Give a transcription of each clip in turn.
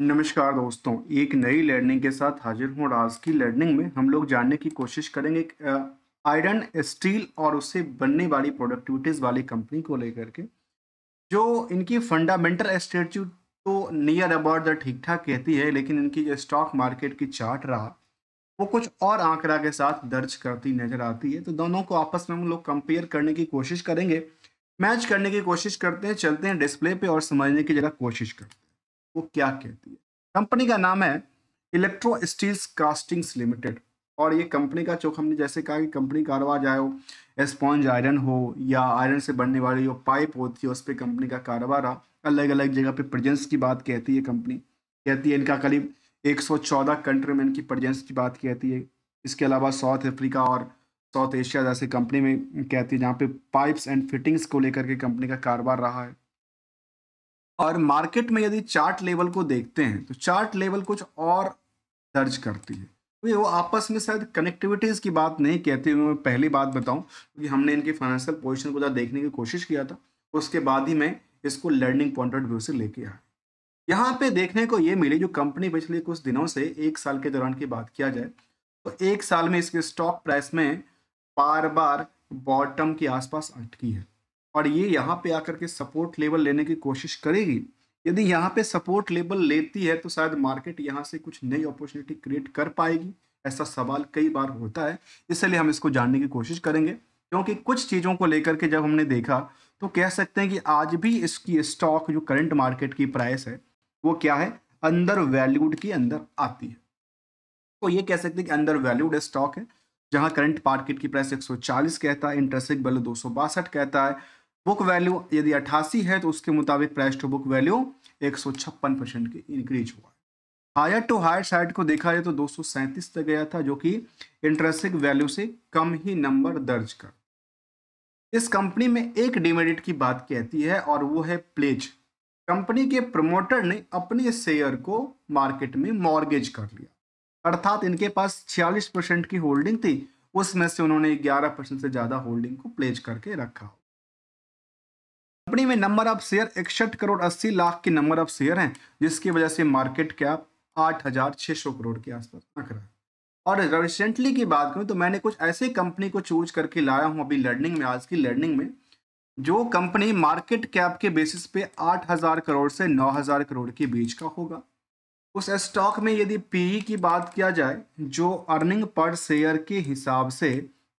नमस्कार दोस्तों, एक नई लर्निंग के साथ हाजिर हूँ और आज की लर्निंग में हम लोग जानने की कोशिश करेंगे आयरन, स्टील और उससे बनने वाली प्रोडक्टिविटीज़ वाली कंपनी को लेकर के, जो इनकी फंडामेंटल स्ट्रेटजी तो नियर अबाउट द ठीक-ठाक कहती है, लेकिन इनकी जो स्टॉक मार्केट की चार्ट रहा, वो कुछ और आंकड़ा के साथ दर्ज करती नज़र आती है। तो दोनों को आपस में हम लोग कंपेयर करने की कोशिश करेंगे, मैच करने की कोशिश करते हैं, चलते हैं डिस्प्ले पे और समझने की ज़रा कोशिश करते हैं। वो क्या कहती है? कंपनी का नाम है इलेक्ट्रो स्टील्स कास्टिंग्स लिमिटेड और ये कंपनी का जो हमने जैसे कहा कि कंपनी कारोबार चाहे वो स्पॉन्ज आयरन हो या आयरन से बनने वाली जो पाइप होती है उस पर कंपनी का कारोबार रहा। अलग अलग जगह पे प्रेजेंस की बात कहती है कंपनी, कहती है इनका करीब 114 कंट्री में इनकी प्रेजेंस की बात कहती है। इसके अलावा साउथ अफ्रीका और साउथ एशिया जैसे कंपनी में कहती है जहाँ पे पाइप्स एंड फिटिंग्स को लेकर के कंपनी का कारोबार रहा है। और मार्केट में यदि चार्ट लेवल को देखते हैं तो चार्ट लेवल कुछ और दर्ज करती है। तो ये वो आपस में शायद कनेक्टिविटीज की बात नहीं कहती। मैं पहली बात बताऊं क्योंकि हमने इनकी फाइनेंशियल पोजीशन को जरा देखने की कोशिश किया था, उसके बाद ही मैं इसको लर्निंग पॉइंट ऑफ व्यू से लेके आया। यहाँ पे देखने को ये मिली जो कंपनी पिछले कुछ दिनों से एक साल के दौरान की बात किया जाए तो एक साल में इसके स्टॉक प्राइस में बार बार बॉटम के आसपास अटकी है और ये यहाँ पे आकर के सपोर्ट लेवल लेने की कोशिश करेगी। यदि यहाँ पे सपोर्ट लेवल लेती है तो शायद मार्केट यहाँ से कुछ नई अपॉर्चुनिटी क्रिएट कर पाएगी। ऐसा सवाल कई बार होता है, इसलिए हम इसको जानने की कोशिश करेंगे क्योंकि कुछ चीज़ों को लेकर के जब हमने देखा तो कह सकते हैं कि आज भी इसकी स्टॉक जो करंट मार्केट की प्राइस है वो क्या है, अंडर वैल्यूड के अंदर आती है। तो ये कह सकते हैं कि अंडर वैल्यूड स्टॉक है जहां करंट मार्केट की प्राइस 140 कहता है, इंटरेस्ट वैल्यू 262 कहता है, बुक वैल्यू यदि 88 है तो उसके मुताबिक प्राइस टू बुक वैल्यू 156% की इंक्रीज हुआ है। हायर टू हायर साइड को देखा जाए तो 237 तक गया था जो कि इंटरेस्टिंग वैल्यू से कम ही नंबर दर्ज कर। इस कंपनी में एक डिमेरिट की बात कहती है और वो है प्लेज। कंपनी के प्रमोटर ने अपने शेयर को मार्केट में मॉर्गेज कर लिया, अर्थात इनके पास 46% की होल्डिंग थी, उसमें से उन्होंने 11% से ज्यादा होल्डिंग को प्लेज करके रखा। कंपनी में number of share 61 crore 80 lakh के नंबर ऑफ शेयर हैं, जिसकी वजह से मार्केट कैप 8,600 करोड़ के आसपास आंक रहा है। और रिसेंटली की बात करूं तो मैंने कुछ ऐसे कंपनी को चूज करके लाया हूं अभी लर्निंग में, आज की लर्निंग में, जो कंपनी मार्केट कैप के बेसिस पे 8,000 करोड़ से 9,000 करोड़ के बीच का होगा। उस स्टॉक में यदि पीई की बात किया जाए, जो अर्निंग पर शेयर के हिसाब से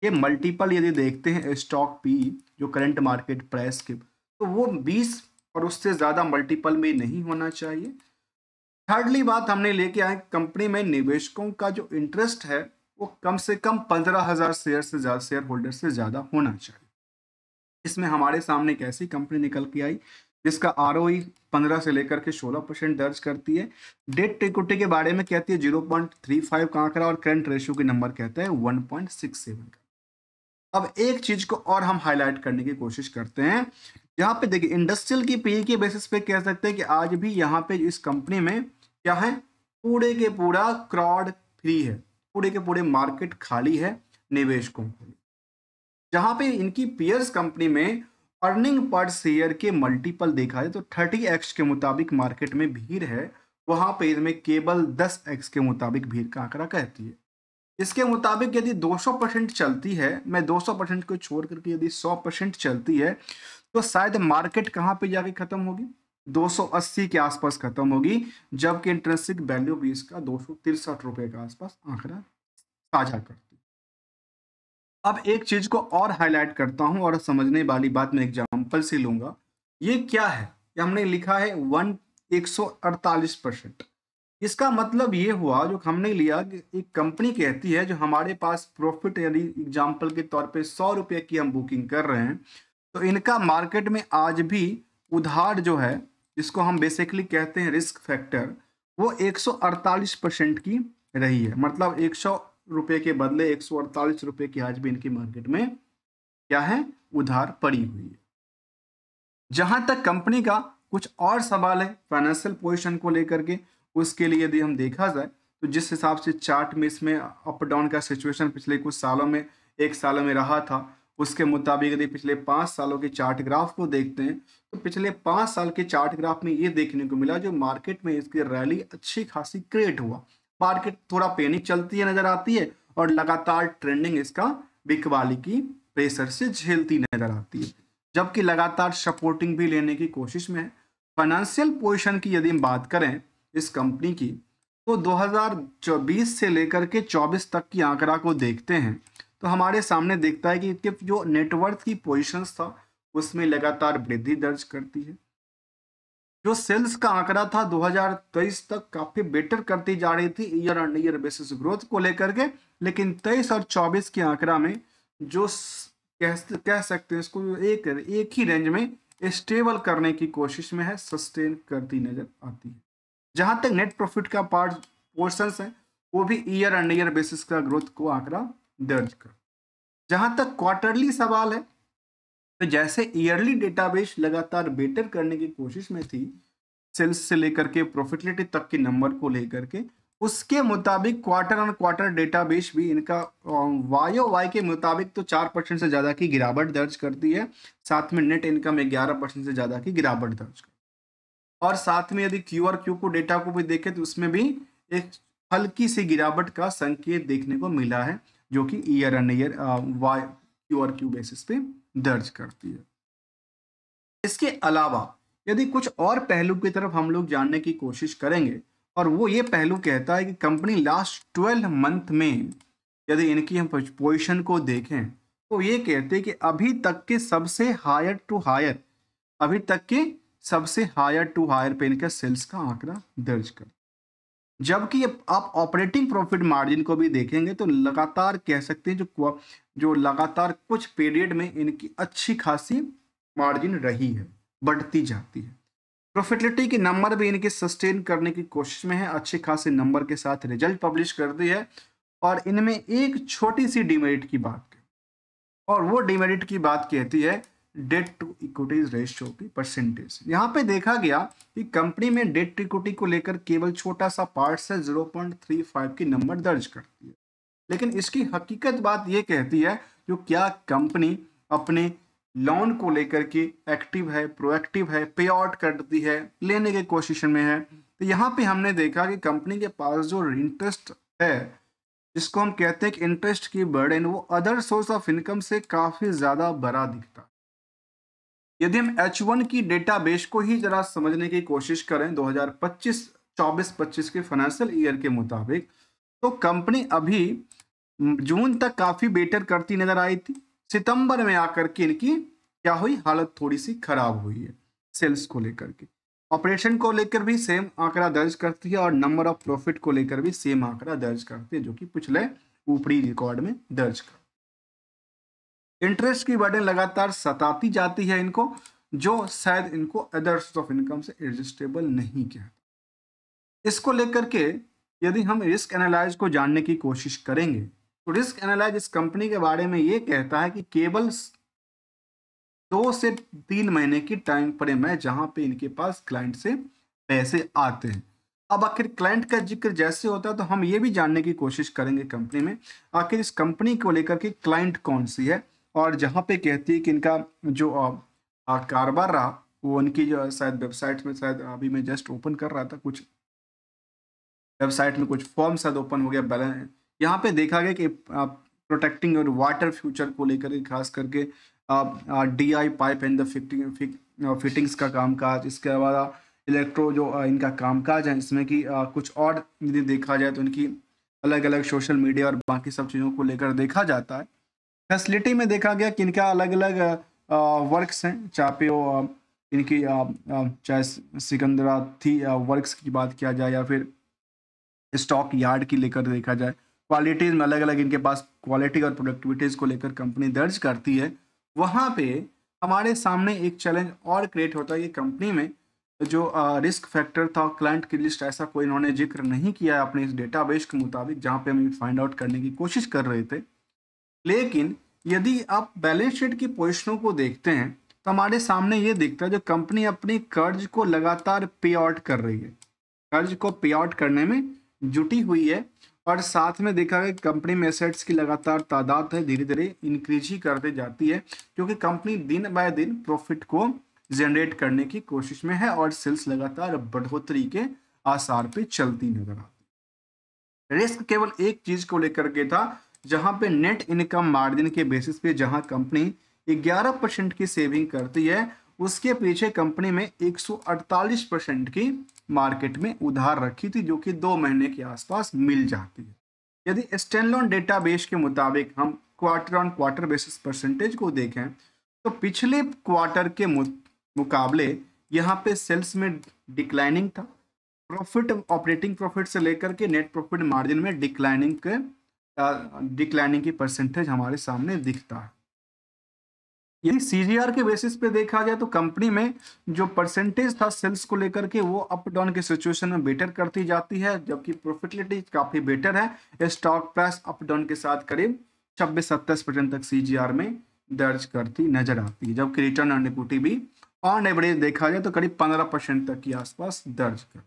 ये मल्टीपल यदि देखते हैं स्टॉक पीई जो करंट मार्केट प्राइस के, तो वो 20 और उससे ज़्यादा मल्टीपल में नहीं होना चाहिए। थर्डली बात हमने लेके आए कंपनी में निवेशकों का जो इंटरेस्ट है वो कम से कम 15,000 शेयर से ज़्यादा शेयर होल्डर से ज़्यादा होना चाहिए। इसमें हमारे सामने एक ऐसी कंपनी निकल के आई जिसका आरओई 15 से लेकर के 16% दर्ज करती है। डेट इक्विटी के बारे में कहती है 0.35 का आंकड़ा और करंट रेशियो के नंबर कहता है 1.67 का। अब एक चीज को और हम हाईलाइट करने की कोशिश करते हैं, यहाँ पे देखिए इंडस्ट्रियल की पीई के बेसिस पे कह सकते हैं कि आज भी यहाँ पे इस कंपनी में क्या है, पूरे के पूरा क्राउड फ्री है, पूरे के पूरे मार्केट खाली है निवेशकों को। जहां पे इनकी पीयर्स कंपनी में अर्निंग पर शेयर के मल्टीपल देखा जाए तो 30x के मुताबिक मार्केट में भीड़ है, वहां पे इसमें केवल 10x के मुताबिक भीड़ का आंकड़ा कहती है। इसके मुताबिक यदि 200% चलती है, मैं 200% को छोड़ करके यदि 100% चलती है तो शायद मार्केट कहां पे जाके खत्म होगी, 280 के आसपास खत्म होगी, जबकि इंट्रिंसिक वैल्यू भी इसका 263 रुपए के आसपास आंकड़ा साझा करती है। अब एक चीज को और हाईलाइट करता हूं और समझने वाली बात मैं एग्जांपल से लूंगा। ये क्या है, ये हमने लिखा है 148%। इसका मतलब ये हुआ जो हमने लिया कि एक कंपनी कहती है जो हमारे पास प्रॉफिट यदि एग्जांपल के तौर पे 100 रुपए की हम बुकिंग कर रहे हैं तो इनका मार्केट में आज भी उधार जो है, जिसको हम बेसिकली कहते हैं रिस्क फैक्टर, वो 148% की रही है। मतलब 100 रुपए के बदले 148 रुपए की आज भी इनकी मार्केट में क्या है, उधार पड़ी हुई है। जहां तक कंपनी का कुछ और सवाल है फाइनेंशियल पोजीशन को लेकर के, उसके लिए यदि हम देखा जाए तो जिस हिसाब से चार्ट में इसमें अप डाउन का सिचुएशन पिछले कुछ सालों में, एक साल में रहा था, उसके मुताबिक यदि पिछले 5 सालों के चार्ट ग्राफ को देखते हैं तो पिछले 5 साल के चार्ट ग्राफ में ये देखने को मिला जो मार्केट में इसकी रैली अच्छी खासी क्रिएट हुआ। मार्केट थोड़ा पैनिक चलती है नजर आती है और लगातार ट्रेंडिंग इसका बिकवाली की प्रेशर से झेलती नजर आती है, जबकि लगातार सपोर्टिंग भी लेने की कोशिश में है। फाइनेंशियल पोजीशन की यदि हम बात करें इस कंपनी की तो 2020 से लेकर के 24 तक की आंकड़ा को देखते हैं तो हमारे सामने दिखता है कि इसके जो नेटवर्थ की पोजीशंस था उसमें लगातार वृद्धि दर्ज करती है। जो सेल्स का आंकड़ा था 2023 तक काफी बेटर करती जा रही थी year on year basis growth को लेकर के, लेकिन 23 और 24 के आंकड़ा में जो कह सकते हैं इसको एक ही रेंज में स्टेबल करने की कोशिश में है, सस्टेन करती नजर आती है। जहां तक नेट प्रॉफिट का पार्ट पोर्शन है वो भी ईयर ऑन ईयर बेसिस का ग्रोथ को आंकड़ा दर्ज कर। जहां तक क्वार्टरली सवाल है तो जैसे ईयरली डेटाबेस लगातार बेटर करने की कोशिश में थी सेल्स से लेकर के प्रॉफिटेबिलिटी तक के नंबर को लेकर के, उसके मुताबिक क्वार्टर ऑन क्वार्टर डेटाबेस भी इनका वाई के मुताबिक तो 4% से ज़्यादा की गिरावट दर्ज करती है, साथ में नेट इनकम 11% से ज़्यादा की गिरावट दर्ज करती है। और साथ में यदि क्यू आर क्यू को डेटा को भी देखें तो उसमें भी एक हल्की सी गिरावट का संकेत देखने को मिला है जो कि year on year Y Q or Q basis पे दर्ज करती है। इसके अलावा यदि कुछ और पहलू की तरफ हम लोग जानने की कोशिश करेंगे और वो ये पहलू कहता है कि कंपनी लास्ट 12 मंथ में यदि इनकी हम पोजीशन को देखें तो ये कहते हैं कि अभी तक के सबसे हायर टू हायर पे इनका सेल्स का आंकड़ा दर्ज कर। जबकि आप ऑपरेटिंग प्रॉफिट मार्जिन को भी देखेंगे तो लगातार कह सकते हैं जो लगातार कुछ पीरियड में इनकी अच्छी खासी मार्जिन रही है, बढ़ती जाती है। प्रॉफिटेबिलिटी के नंबर भी इनके सस्टेन करने की कोशिश में है, अच्छे खासे नंबर के साथ रिजल्ट पब्लिश करती है। और इनमें एक छोटी सी डिमेरिट की बात है और वो डिमेरिट की बात कहती है डेट टू इक्विटी रेशियो की परसेंटेज। यहाँ पे देखा गया कि कंपनी में डेट टू इक्विटी को लेकर केवल छोटा सा पार्ट से 0.35 की नंबर दर्ज करती है, लेकिन इसकी हकीकत बात ये कहती है जो क्या कंपनी अपने लोन को लेकर के एक्टिव है, प्रोएक्टिव है, पे आउट करती है, लेने की कोशिश में है। तो यहाँ पे हमने देखा कि कंपनी के पास जो इंटरेस्ट है जिसको हम कहते हैं कि इंटरेस्ट की बर्डन वो अदर सोर्स ऑफ इनकम से काफी ज्यादा बड़ा दिखता है। यदि हम H1 की डेटाबेस को ही जरा समझने की कोशिश करें 2025 के फाइनेंशियल ईयर के मुताबिक तो कंपनी अभी जून तक काफी बेटर करती नजर आई थी। सितंबर में आकर के इनकी क्या हुई, हालत थोड़ी सी खराब हुई है। सेल्स को लेकर के, ऑपरेशन को लेकर भी सेम आंकड़ा दर्ज करती है और नंबर ऑफ प्रॉफिट को लेकर भी सेम आंकड़ा दर्ज करती है जो कि पिछले ऊपरी रिकॉर्ड में दर्ज कर। इंटरेस्ट की बर्डन लगातार सताती जाती है इनको, जो शायद इनको अदर सोर्स ऑफ इनकम से एडजस्टेबल नहीं किया। इसको लेकर के यदि हम रिस्क एनालाइज को जानने की कोशिश करेंगे तो रिस्क एनालाइज इस कंपनी के बारे में ये कहता है कि केवल 2 से 3 महीने की टाइम फ्रेम है जहां पे इनके पास क्लाइंट से पैसे आते हैं। अब आखिर क्लाइंट का जिक्र जैसे होता है तो हम ये भी जानने की कोशिश करेंगे कंपनी में आखिर इस कंपनी को लेकर के क्लाइंट कौन सी है। और जहाँ पे कहती है कि इनका जो कारोबार रहा वो उनकी जो शायद वेबसाइट में, शायद अभी मैं जस्ट ओपन कर रहा था, कुछ वेबसाइट में कुछ फॉर्म शायद ओपन हो गया बैलेंस। यहाँ पे देखा गया कि प्रोटेक्टिंग और वाटर फ्यूचर को लेकर खास करके DI pipe and the fittings का कामकाज, इसके अलावा इलेक्ट्रो जो इनका कामकाज है इसमें कि कुछ और यदि देखा जाए तो इनकी अलग अलग सोशल मीडिया और बाकी सब चीज़ों को लेकर देखा जाता है। फैसिलिटी में देखा गया कि इनका अलग अलग वर्क्स हैं, चाहे वो इनकी चाहे सिकंदरा थी वर्क्स की बात किया जाए या फिर स्टॉक यार्ड की लेकर देखा जाए, क्वालिटीज़ में अलग अलग इनके पास क्वालिटी और प्रोडक्टिविटीज़ को लेकर कंपनी दर्ज करती है। वहाँ पे हमारे सामने एक चैलेंज और क्रिएट होता है कि कंपनी में जो रिस्क फैक्टर था क्लाइंट की लिस्ट ऐसा कोई इन्होंने जिक्र नहीं किया है अपने इस डेटाबेस के मुताबिक जहाँ पे हम फाइंड आउट करने की कोशिश कर रहे थे। लेकिन यदि आप बैलेंस शीट की पोजीशनों को देखते हैं तो हमारे सामने ये दिखता है जो कंपनी अपनी कर्ज को लगातार पे आउट कर रही है, कर्ज को पे आउट करने में जुटी हुई है और साथ में देखा गया कंपनी में एसेट्स की लगातार तादाद है धीरे धीरे इंक्रीज ही करते जाती है, क्योंकि कंपनी दिन बाय दिन प्रॉफिट को जनरेट करने की कोशिश में है और सेल्स लगातार बढ़ोतरी के आसार पे चलती नजर आती है। रिस्क केवल एक चीज को लेकर के था, जहां पे नेट इनकम मार्जिन के बेसिस पे जहां कंपनी 11% की सेविंग करती है, उसके पीछे कंपनी में 148% की मार्केट में उधार रखी थी, जो कि 2 महीने के आसपास मिल जाती है। यदि स्टैंडअलोन डेटाबेस के मुताबिक हम quarter on quarter basis percentage को देखें, तो पिछले क्वार्टर के मुकाबले यहाँ पे सेल्स में डिक्लाइनिंग था, प्रॉफिट ऑपरेटिंग प्रॉफिट से लेकर के नेट प्रॉफिट मार्जिन में डिक्लाइनिंग की परसेंटेज हमारे सामने दिखता है। यदि सीजीआर के बेसिस पे देखा जाए तो कंपनी में जो परसेंटेज था सेल्स को लेकर के वो अप डाउन के सिचुएशन में बेटर करती जाती है, जबकि प्रॉफिटेबिलिटी काफी बेटर है। स्टॉक प्राइस अप डाउन के साथ करीब 26-27% तक सीजीआर में दर्ज करती नजर आती है, जबकि रिटर्न ऑन इक्विटी भी ऑन एवरेज देखा जाए तो करीब 15% तक के आसपास दर्ज कर।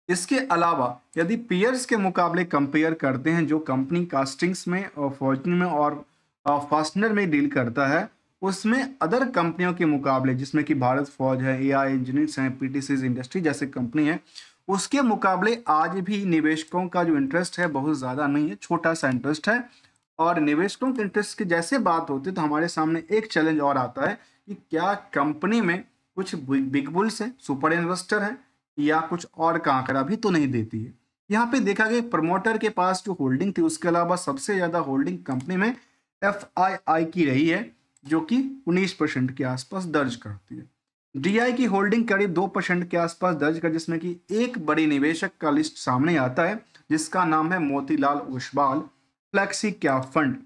इसके अलावा यदि पीयर्स के मुकाबले कंपेयर करते हैं, जो कंपनी कास्टिंग्स में और फॉर्च्यून में और फास्टनर में डील करता है, उसमें अदर कंपनियों के मुकाबले जिसमें कि भारत फौज है, एआई इंजीनियर्स हैं, पीटीसी इंडस्ट्री जैसे कंपनी है, उसके मुकाबले आज भी निवेशकों का जो इंटरेस्ट है बहुत ज़्यादा नहीं है, छोटा सा इंटरेस्ट है। और निवेशकों के इंटरेस्ट की जैसे बात होती है तो हमारे सामने एक चैलेंज और आता है कि क्या कंपनी में कुछ बिग बुल्स है, सुपर इन्वेस्टर है, या कुछ और का आंकड़ा भी तो नहीं देती है। यहाँ पे देखा गया प्रमोटर के पास जो होल्डिंग थी उसके अलावा सबसे ज्यादा होल्डिंग कंपनी में एफआईआई की रही है, जो कि 19% के आसपास दर्ज करती है। डीआई की होल्डिंग करीब 2% के आसपास दर्ज कर, जिसमें कि एक बड़ी निवेशक का लिस्ट सामने आता है जिसका नाम है Motilal Oswal flexi cap fund,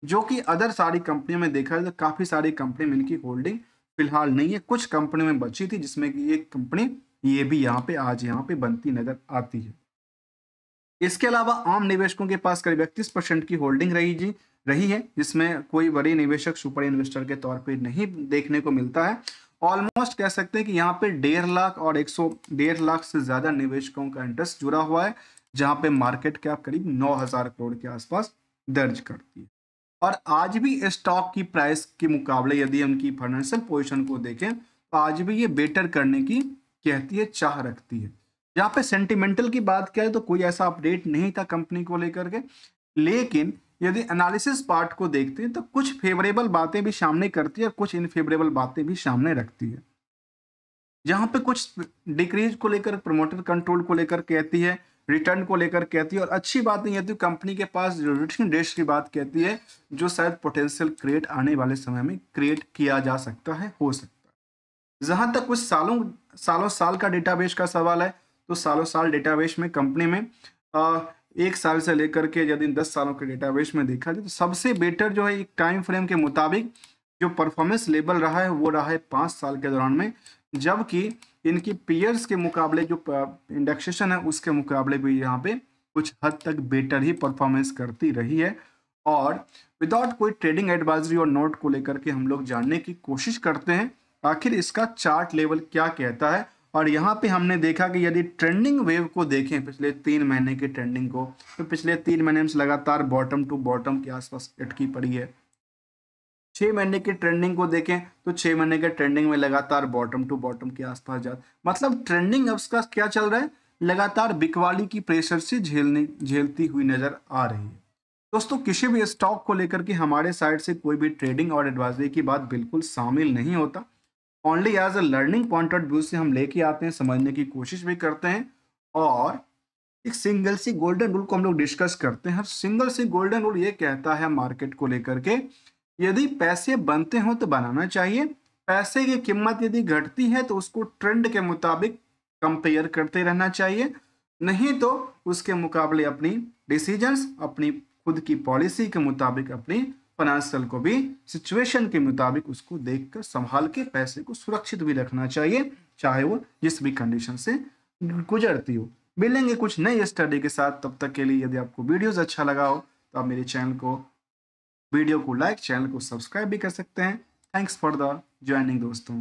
जो कि अदर सारी कंपनियों में देखा जाए तो काफी सारी कंपनी में इनकी होल्डिंग फिलहाल नहीं है, कुछ कंपनी में बची थी, जिसमें कि एक कंपनी ये भी यहाँ पे आज यहाँ पे बनती नजर आती है। इसके अलावा आम निवेशकों के पास करीब 31% की होल्डिंग रही है, जिसमें कोई बड़ी निवेशक सुपर इन्वेस्टर के तौर पे नहीं देखने को मिलता है। ऑलमोस्ट कह सकते हैं कि यहाँ पे 1.5 लाख और 1.5 लाख से ज्यादा निवेशकों का इंटरेस्ट जुड़ा हुआ है, जहाँ पे मार्केट कैप करीब 9,000 करोड़ के आसपास दर्ज करती है। और आज भी स्टॉक की प्राइस के मुकाबले यदि उनकी फाइनेंशियल पोजीशन को देखें तो आज भी ये बेटर करने की कहती है, चाह रखती है। यहाँ पे सेंटिमेंटल की बात करें तो कोई ऐसा अपडेट नहीं था कंपनी को लेकर के, लेकिन यदि एनालिसिस पार्ट को देखते हैं तो कुछ फेवरेबल बातें भी सामने करती है और कुछ इनफेवरेबल बातें भी सामने रखती है। जहां पे कुछ डिक्रीज को लेकर, प्रमोटर कंट्रोल को लेकर कहती है, रिटर्न को लेकर कहती है, और अच्छी बात नहीं है कंपनी के पास जो रिटर्न डेट्स की बात कहती है, जो शायद पोटेंशियल क्रिएट आने वाले समय में क्रिएट किया जा सकता है, हो सकता है। जहां तक कुछ सालों साल का डेटाबेस का सवाल है, तो सालों साल डेटाबेस में कंपनी में 1 साल से लेकर के यदि 10 सालों के डेटाबेस में देखा जाए तो सबसे बेटर जो है एक टाइम फ्रेम के मुताबिक जो परफॉर्मेंस लेवल रहा है वो रहा है 5 साल के दौरान में, जबकि इनकी पीयर्स के मुकाबले जो इंडेक्सेशन है उसके मुकाबले भी यहाँ पे कुछ हद तक बेटर ही परफॉर्मेंस करती रही है। और विदाउट कोई ट्रेडिंग एडवाइजरी और नोट को लेकर के हम लोग जानने की कोशिश करते हैं आखिर इसका चार्ट लेवल क्या कहता है। और यहाँ पे हमने देखा कि यदि ट्रेंडिंग वेव को देखें पिछले 3 महीने के ट्रेंडिंग को, तो पिछले 3 महीने में लगातार बॉटम टू बॉटम के आसपास अटकी पड़ी है। 6 महीने की ट्रेंडिंग को देखें तो 6 महीने के ट्रेंडिंग में लगातार बॉटम टू बॉटम के आसपास जा, मतलब ट्रेंडिंग अब उसका क्या चल रहा है, लगातार बिकवाली की प्रेशर से झेलती हुई नजर आ रही है। दोस्तों किसी भी स्टॉक को लेकर के हमारे साइड से कोई भी ट्रेडिंग और एडवाइजरी की बात बिल्कुल शामिल नहीं होता, only as a learning point of view से हम लेके आते हैं, समझने की कोशिश भी करते हैं, और एक सिंगल सी गोल्डन रूल को हम लोग डिस्कस करते हैं। सिंगल सी गोल्डन रूल ये कहता है मार्केट को लेकर के, यदि पैसे बनते हो तो बनाना चाहिए, पैसे की कीमत यदि घटती है तो उसको ट्रेंड के मुताबिक कंपेयर करते रहना चाहिए, नहीं तो उसके मुकाबले अपनी डिसीजंस, अपनी खुद की पॉलिसी के मुताबिक, अपनी फाइनेंशियल को भी सिचुएशन के मुताबिक उसको देखकर संभाल के पैसे को सुरक्षित भी रखना चाहिए, चाहे वो जिस भी कंडीशन से गुजरती हो। मिलेंगे कुछ नई स्टडी के साथ, तब तक के लिए यदि आपको वीडियोस अच्छा लगा हो तो आप मेरे वीडियो को लाइक, चैनल को सब्सक्राइब भी कर सकते हैं। थैंक्स फॉर द ज्वाइनिंग दोस्तों।